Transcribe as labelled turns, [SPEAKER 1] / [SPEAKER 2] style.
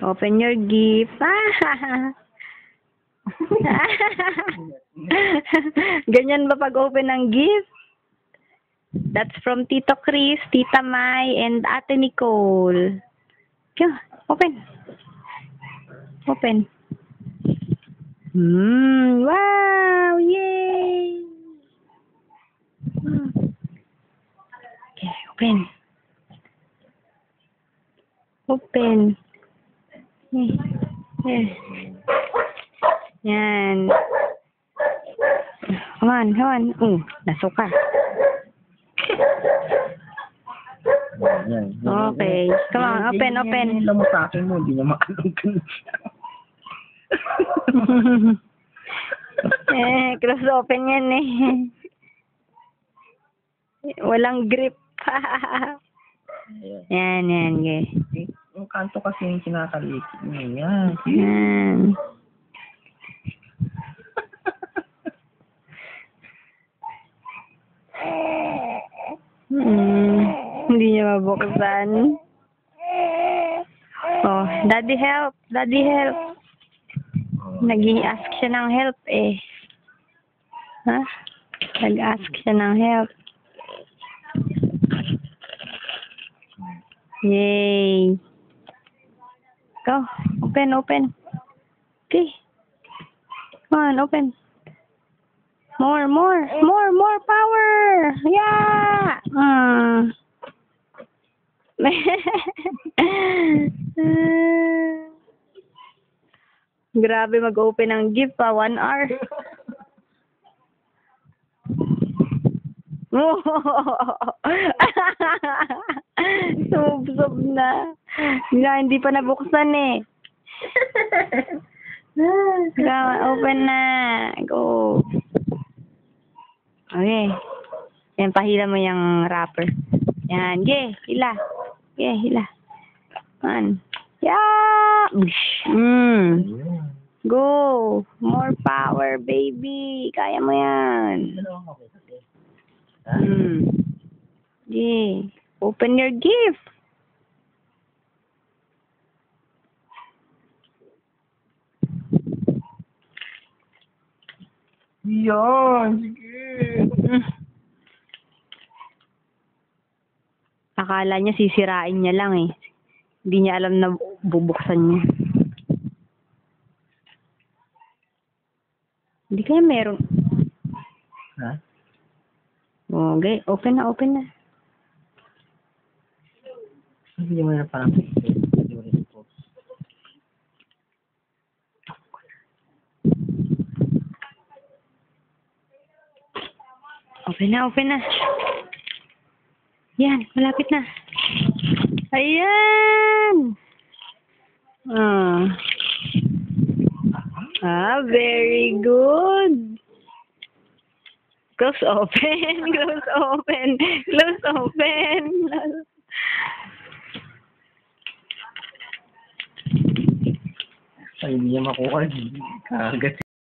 [SPEAKER 1] Open your gift. Ganyan ba pag open ng gift? That's from Tito Chris, Tita Mai, and Ate Nicole. Yeah, open. Open. Wow! Yay! Okay, open. Open. Yes. Yan. Come on. Nasuka.
[SPEAKER 2] Yan.
[SPEAKER 1] Okay. Come on, open.
[SPEAKER 2] Alam mo sa akin mo, hindi na makalungkan.
[SPEAKER 1] Close open yan eh. Walang grip. Yan, okay.
[SPEAKER 2] Yung kanto kasi yung kinakaliit niya.
[SPEAKER 1] Yan. Hindi niya mabuksan. Oh, Daddy help. Nag-i-ask siya ng help eh. Ha? Nag-ask siya ng help. Yay. Go. Open. Okay. Come on, open. More power. Yeah. Grabe mag-open ng gift pa. 1 hour. Sub na. Hindi pa nabuksan eh. Open na. Go. Okay. Yan, pahila mo yung wrapper. Yan. Hila. Man. Yeah. Go. More power, baby. Kaya mo yan. Open your gift.
[SPEAKER 2] Yan, sige.
[SPEAKER 1] Akala niya sisirain niya lang eh. Hindi niya alam na bubuksan niya. Hindi kaya meron.
[SPEAKER 2] Ha?
[SPEAKER 1] Okay, open na.
[SPEAKER 2] Hindi mo na parang
[SPEAKER 1] Open na. Yan, malapit na. Ayan! Very good. Close open.
[SPEAKER 2] ay, hindi niya makuha. Kagat.